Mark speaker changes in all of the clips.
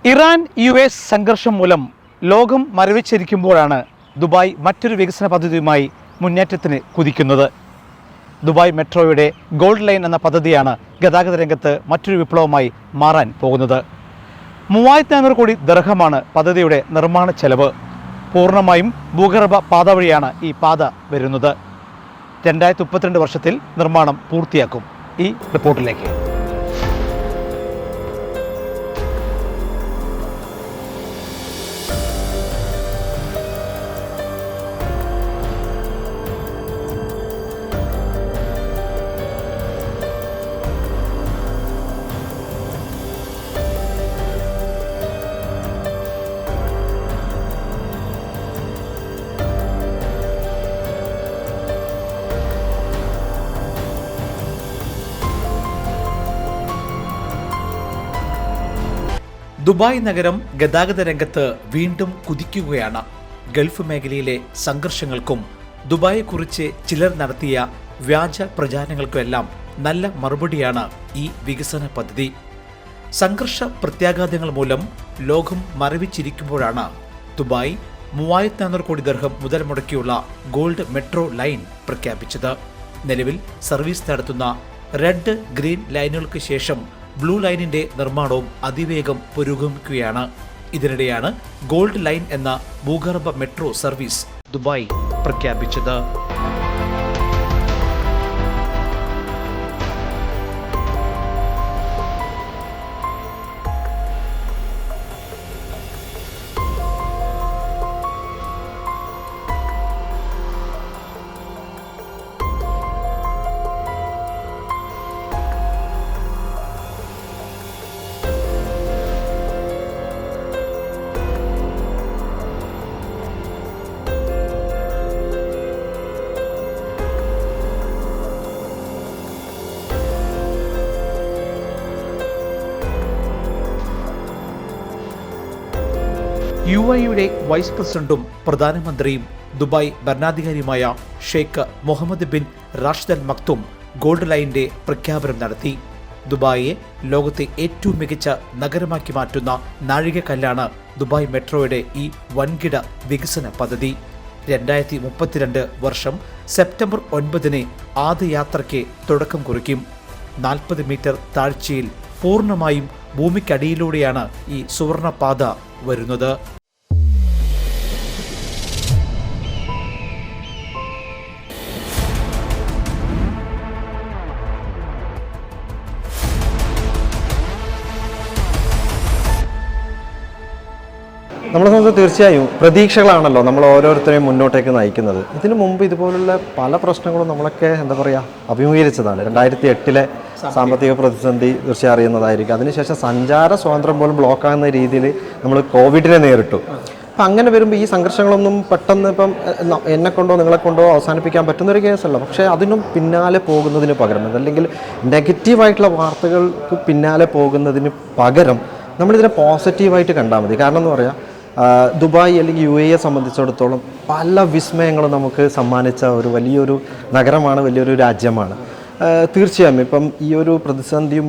Speaker 1: Iran US സംഘർഷം മൂലം ലോകം മരവിച്ചിരിക്കുമ്പോഴാണ് ദുബായ് മറ്റൊരു വികസന പദ്ധതിയുമായി മുന്നേറ്റത്തിന് കുതിക്കുന്നത്. ദുബായ് മെട്രോയുടെ ഗോൾഡ് ലൈൻ എന്ന പദ്ധതിയാണ് ഗതാഗത രംഗത്ത് മറ്റൊരു വിപ്ലവമായി മാറാൻ പോകുന്നത്. 3500 കോടി ദിർഹമാണ് പദ്ധതിയുടെ നിർമ്മാണ ചെലവ്. പൂർണ്ണമായും ഭൂഗർഭ പാത വഴിയാണ് ഈ പാത വരുന്നത്. 2032 വർഷത്തിൽ നിർമ്മാണം പൂർത്തിയാക്കും. ഈ റിപ്പോർട്ടിലേക്ക് ദുബായ് നഗരം ഗതാഗത രംഗത്ത് വീണ്ടും കുതിക്കുകയാണ്. ഗൾഫ് മേഖലയിലെ സംഘർഷങ്ങൾക്കും ദുബായെക്കുറിച്ച് ചിലർ നടത്തിയ വ്യാജ പ്രചാരണങ്ങൾക്കുമെല്ലാം നല്ല മറുപടിയാണ് ഈ വികസന പദ്ധതി. സംഘർഷ പ്രത്യാഘാതങ്ങൾ മൂലം ലോകം മരവിച്ചിരിക്കുമ്പോഴാണ് ദുബായ് 3400 കോടി ദിർഹം മുതൽ മുടക്കിയുള്ള ഗോൾഡ് മെട്രോ ലൈൻ പ്രഖ്യാപിച്ചത്. നിലവിൽ സർവീസ് നടത്തുന്ന റെഡ് ഗ്രീൻ ലൈനുകൾക്ക് ശേഷം ബ്ലൂ ലൈനിന്റെ നിർമ്മാണവും അതിവേഗം പുരോഗമിക്കുകയാണ്. ഇതിനിടെയാണ് ഗോൾഡ് ലൈൻ എന്ന ഭൂഗർഭ മെട്രോ സർവീസ് ദുബായ് പ്രഖ്യാപിച്ചത്. UAE വൈസ് പ്രസിഡന്റും പ്രധാനമന്ത്രിയും ദുബായ് ഭരണാധികാരിയുമായ Sheikh Mohammed bin Rashid Al Maktoum gold ലൈനിന്റെ പ്രഖ്യാപനം നടത്തി. ദുബായിയെ ലോകത്തെ ഏറ്റവും മികച്ച നഗരമാക്കി മാറ്റുന്ന നാഴികക്കല്ലാണ് ദുബായ് മെട്രോയുടെ ഈ വൻകിട വികസന പദ്ധതി. 2032 വർഷം സെപ്റ്റംബർ 9 ആദ്യ യാത്രയ്ക്ക് തുടക്കം കുറിക്കും. 40 മീറ്റർ താഴ്ചയിൽ പൂർണ്ണമായും ഭൂമിക്കടിയിലൂടെയാണ് ഈ സുവർണപാത വരുന്നത്.
Speaker 2: നമ്മളെ സംബന്ധിച്ച് തീർച്ചയായും പ്രതീക്ഷകളാണല്ലോ നമ്മൾ ഓരോരുത്തരെയും മുന്നോട്ടേക്ക് നയിക്കുന്നത്. ഇതിനു മുമ്പ് ഇതുപോലുള്ള പല പ്രശ്നങ്ങളും നമ്മളൊക്കെ അഭിമുഖീകരിച്ചതാണ്. 2008 സാമ്പത്തിക പ്രതിസന്ധി തീർച്ചയായും അറിയുന്നതായിരിക്കും. അതിനുശേഷം സഞ്ചാര സ്വാതന്ത്ര്യം പോലും ബ്ലോക്കാകുന്ന രീതിയിൽ നമ്മൾ കോവിഡിനെ നേരിട്ടു. അപ്പം അങ്ങനെ വരുമ്പോൾ ഈ സംഘർഷങ്ങളൊന്നും പെട്ടെന്ന് ഇപ്പം എന്നെക്കൊണ്ടോ നിങ്ങളെക്കൊണ്ടോ അവസാനിപ്പിക്കാൻ പറ്റുന്നൊരു കേസല്ല. പക്ഷേ അതിനും പിന്നാലെ പോകുന്നതിന് പകരം, അതല്ലെങ്കിൽ നെഗറ്റീവായിട്ടുള്ള വാർത്തകൾക്ക് പിന്നാലെ പോകുന്നതിന് പകരം നമ്മളിതിനെ പോസിറ്റീവായിട്ട് കണ്ടാൽ മതി. കാരണം എന്ന് പറയാം, ദുബായ് അല്ലെങ്കിൽ UAE സംബന്ധിച്ചിടത്തോളം പല വിസ്മയങ്ങളും നമുക്ക് സമ്മാനിച്ച ഒരു വലിയൊരു നഗരമാണ്, വലിയൊരു രാജ്യമാണ്. തീർച്ചയായും ഇപ്പം ഈ ഒരു പ്രതിസന്ധിയും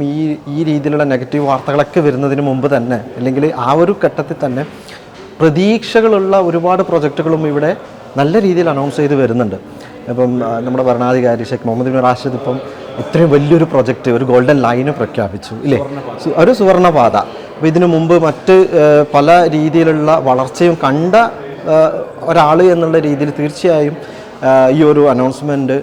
Speaker 2: ഈ രീതിയിലുള്ള നെഗറ്റീവ് വാർത്തകളൊക്കെ വരുന്നതിന് മുമ്പ് തന്നെ, അല്ലെങ്കിൽ ആ ഒരു ഘട്ടത്തിൽ തന്നെ പ്രതീക്ഷകളുള്ള ഒരുപാട് പ്രൊജക്റ്റുകളും ഇവിടെ നല്ല രീതിയിൽ അനൗൺസ് ചെയ്ത് വരുന്നുണ്ട്. ഇപ്പം നമ്മുടെ ഭരണാധികാരി ഷെയ്ഖ് മുഹമ്മദ് ബിൻ റാഷിദ് ഇപ്പം ഇത്രയും വലിയൊരു പ്രൊജക്റ്റ്, ഒരു ഗോൾഡൻ ലൈന് പ്രഖ്യാപിച്ചു ഇല്ലേ, ഒരു സുവർണപാത. അപ്പോൾ ഇതിനു മുമ്പ് മറ്റ് പല രീതിയിലുള്ള വളർച്ചയും കണ്ട ഒരാൾ എന്നുള്ള രീതിയിൽ തീർച്ചയായും ഈ ഒരു അനൗൺസ്മെൻറ്റ്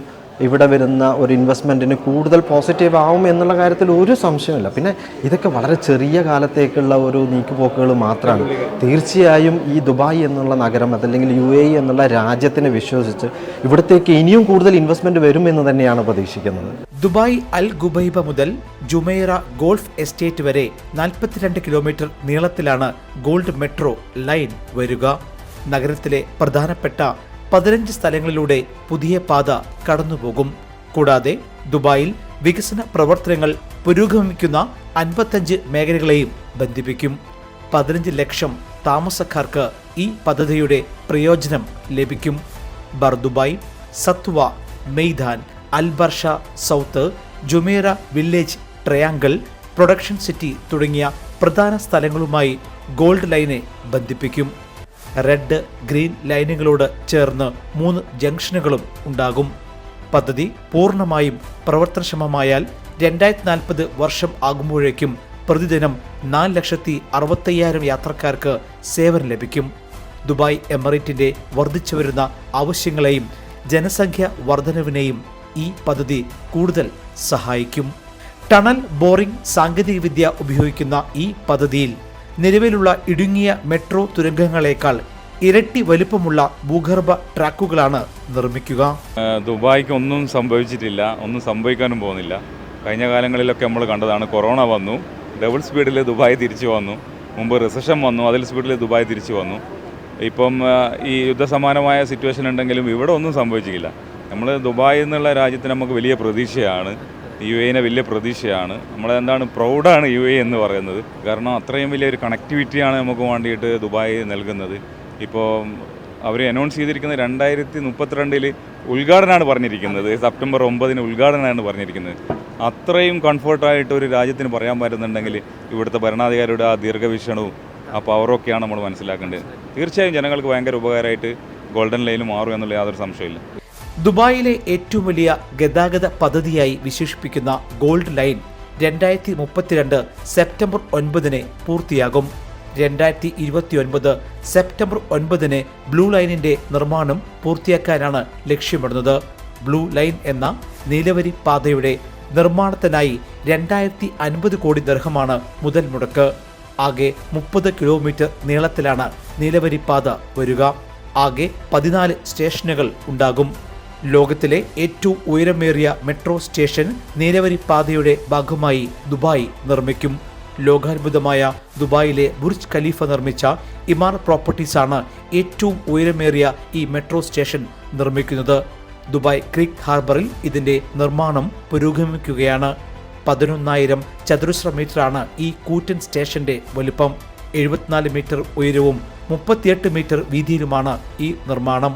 Speaker 2: ഇവിടെ വരുന്ന ഒരു ഇൻവെസ്റ്റ്മെൻറ്റിന് കൂടുതൽ പോസിറ്റീവ് ആവും എന്നുള്ള കാര്യത്തിൽ ഒരു സംശയമില്ല. പിന്നെ ഇതൊക്കെ വളരെ ചെറിയ കാലത്തേക്കുള്ള ഒരു നീക്കുപോക്കുകൾ മാത്രമാണ്. തീർച്ചയായും ഈ ദുബായ് എന്നുള്ള നഗരം, അതല്ലെങ്കിൽ UAE എന്നുള്ള രാജ്യത്തിനെ വിശ്വസിച്ച് ഇവിടത്തേക്ക് ഇനിയും കൂടുതൽ ഇൻവെസ്റ്റ്മെൻറ്റ് വരുമെന്ന് തന്നെയാണ് പ്രതീക്ഷിക്കുന്നത്.
Speaker 1: ദുബായ് അൽ ഗുബൈബ മുതൽ ജുമൈറ ഗോൾഫ് എസ്റ്റേറ്റ് വരെ 42 കിലോമീറ്റർ നീളത്തിലാണ് ഗോൾഡ് മെട്രോ ലൈൻ വരിക. നഗരത്തിലെ പ്രധാനപ്പെട്ട 15 സ്ഥലങ്ങളിലൂടെ പുതിയ പാത കടന്നുപോകും. കൂടാതെ ദുബായിൽ വികസന പ്രവർത്തനങ്ങൾ പുരോഗമിക്കുന്ന 55 മേഖലകളെയും ബന്ധിപ്പിക്കും. 15 ലക്ഷം താമസക്കാർക്ക് ഈ പദ്ധതിയുടെ പ്രയോജനം ലഭിക്കും. Bur Dubai, Satwa, Meydan, Al Barsha south, Jumeirah village triangle, production city തുടങ്ങിയ പ്രധാന സ്ഥലങ്ങളുമായി ഗോൾഡ് ലൈനെ ബന്ധിപ്പിക്കും. റെഡ്, ഗ്രീൻ ലൈനുകളോട് ചേർന്ന് 3 ജംഗ്ഷനുകളും ഉണ്ടാകും. പദ്ധതി പൂർണ്ണമായും പ്രവർത്തനക്ഷമമായാൽ 2040 വർഷം ആകുമ്പോഴേക്കും പ്രതിദിനം 4,60,000 യാത്രക്കാർക്ക് സേവനം ലഭിക്കും. ദുബായ് എമിറേറ്റിന്റെ വർദ്ധിച്ചുവരുന്ന ആവശ്യങ്ങളെയും ജനസംഖ്യ വർധനവിനെയും ഈ പദ്ധതി കൂടുതൽ സഹായിക്കും. ടണൽ ബോറിംഗ് സാങ്കേതികവിദ്യ ഉപയോഗിക്കുന്ന ഈ പദ്ധതിയിൽ നിലവിലുള്ള ഇടുങ്ങിയ മെട്രോ തുരങ്കങ്ങളേക്കാൾ ഇരട്ടി വലുപ്പമുള്ള ഭൂഗർഭ ട്രാക്കുകളാണ് നിർമ്മിക്കുക.
Speaker 3: ദുബായ്ക്ക് ഒന്നും സംഭവിച്ചിട്ടില്ല, ഒന്നും സംഭവിക്കാനും പോകുന്നില്ല. കഴിഞ്ഞ കാലങ്ങളിലൊക്കെ നമ്മൾ കണ്ടതാണ്, കൊറോണ വന്നു, ഡബിൾ സ്പീഡിൽ ദുബായ് തിരിച്ചു വന്നു. മുമ്പ് റിസഷൻ വന്നു, അതിൽ സ്പീഡിൽ ദുബായ് തിരിച്ചു വന്നു. ഇപ്പം ഈ യുദ്ധസമാനമായ സിറ്റുവേഷൻ ഉണ്ടെങ്കിലും ഇവിടെ ഒന്നും സംഭവിച്ചിട്ടില്ല. നമ്മൾ ദുബായ് എന്നുള്ള രാജ്യത്തിന് നമുക്ക് വലിയ പ്രതീക്ഷയാണ്, UAE വലിയ പ്രതീക്ഷയാണ്. നമ്മളെന്താണ് പ്രൗഡാണ് UAE എന്ന് പറയുന്നത്. കാരണം അത്രയും വലിയൊരു കണക്ടിവിറ്റിയാണ് നമുക്ക് വേണ്ടിയിട്ട് ദുബായ് നൽകുന്നത്. ഇപ്പോൾ അവർ അനൗൺസ് ചെയ്തിരിക്കുന്നത് 2032 ഉദ്ഘാടനമാണ് പറഞ്ഞിരിക്കുന്നത്. സെപ്റ്റംബർ 9 ഉദ്ഘാടനമാണ് പറഞ്ഞിരിക്കുന്നത്. അത്രയും കംഫർട്ടായിട്ട് ഒരു രാജ്യത്തിന് പറയാൻ പറ്റുന്നുണ്ടെങ്കിൽ ഇവിടുത്തെ ഭരണാധികാരിയുടെ ആ ദീർഘവീക്ഷണവും ആ പവറൊക്കെയാണ് നമ്മൾ മനസ്സിലാക്കേണ്ടത്. തീർച്ചയായും ജനങ്ങൾക്ക് ഭയങ്കര ഉപകാരമായിട്ട് ഗോൾഡൻ ലൈൻ മാറും എന്നുള്ള യാതൊരു സംശയമില്ല.
Speaker 1: ദുബായിലെ ഏറ്റവും വലിയ ഗതാഗത പദ്ധതിയായി വിശേഷിപ്പിക്കുന്ന ഗോൾഡ് ലൈൻ 2032 സെപ്റ്റംബർ 9 പൂർത്തിയാകും. 2029 സെപ്റ്റംബർ 9 ബ്ലൂ ലൈനിന്റെ നിർമ്മാണം പൂർത്തിയാക്കാനാണ് ലക്ഷ്യമിടുന്നത്. ബ്ലൂ ലൈൻ എന്ന നീലവരി പാതയുടെ നിർമ്മാണത്തിനായി 2050 കോടി ദിർഹമാണ് മുതൽ മുടക്ക്. ആകെ 30 കിലോമീറ്റർ നീളത്തിലാണ് നീലവരി പാത വരിക. ആകെ 14 സ്റ്റേഷനുകൾ ഉണ്ടാകും. ലോകത്തിലെ ഏറ്റവും ഉയരമേറിയ മെട്രോ സ്റ്റേഷൻ നീലവരി പാതയുടെ ഭാഗമായി ദുബായ് നിർമ്മിക്കും. ലോകാത്ഭുതമായ ദുബായിലെ ബുർജ് ഖലീഫ നിർമ്മിച്ച ഇമാർ പ്രോപ്പർട്ടീസാണ് ഏറ്റവും ഉയരമേറിയ ഈ മെട്രോ സ്റ്റേഷൻ നിർമ്മിക്കുന്നത്. ദുബായ് ക്രീക്ക് ഹാർബറിൽ ഇതിന്റെ നിർമ്മാണം പുരോഗമിക്കുകയാണ്. 11,000 ചതുരശ്ര മീറ്ററാണ് ഈ കൂറ്റൻ സ്റ്റേഷന്റെ വലിപ്പം. 74 മീറ്റർ ഉയരവും 38 മീറ്റർ വീതിയിലുമാണ് ഈ നിർമ്മാണം.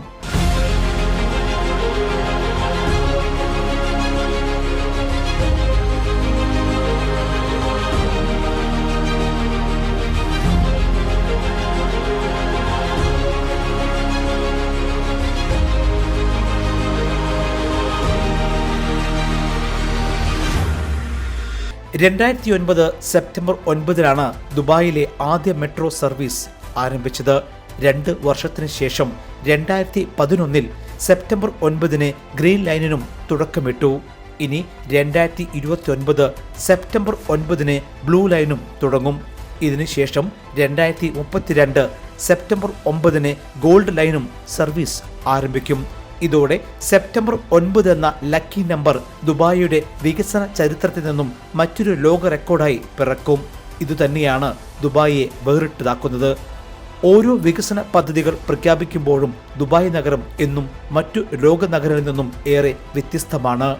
Speaker 1: സെപ്റ്റംബർ 9 ദുബായിലെ ആദ്യ മെട്രോ സർവീസ് ആരംഭിച്ചത്. 2 വർഷത്തിന് ശേഷം 2011 സെപ്റ്റംബർ 9 ഗ്രീൻ ലൈനിനും തുടക്കമിട്ടു. ഇനി 2029 സെപ്റ്റംബർ 9 ബ്ലൂ ലൈനും തുടങ്ങും. ഇതിനുശേഷം 2032 സെപ്റ്റംബർ 9 ഗോൾഡ് ലൈനും സർവീസ് ആരംഭിക്കും. ഇതോടെ സെപ്റ്റംബർ 9 എന്ന ലക്കി നമ്പർ ദുബായിയുടെ വികസന ചരിത്രത്തിൽ നിന്നും മറ്റൊരു ലോക റെക്കോർഡായി പിറക്കും. ഇതുതന്നെയാണ് ദുബായിയെ വേറിട്ടതാക്കുന്നത്. ഓരോ വികസന പദ്ധതികൾ പ്രഖ്യാപിക്കുമ്പോഴും ദുബായ് നഗരം എന്നും മറ്റു ലോക നഗരങ്ങളിൽ നിന്നും ഏറെ വ്യത്യസ്തമാണ്.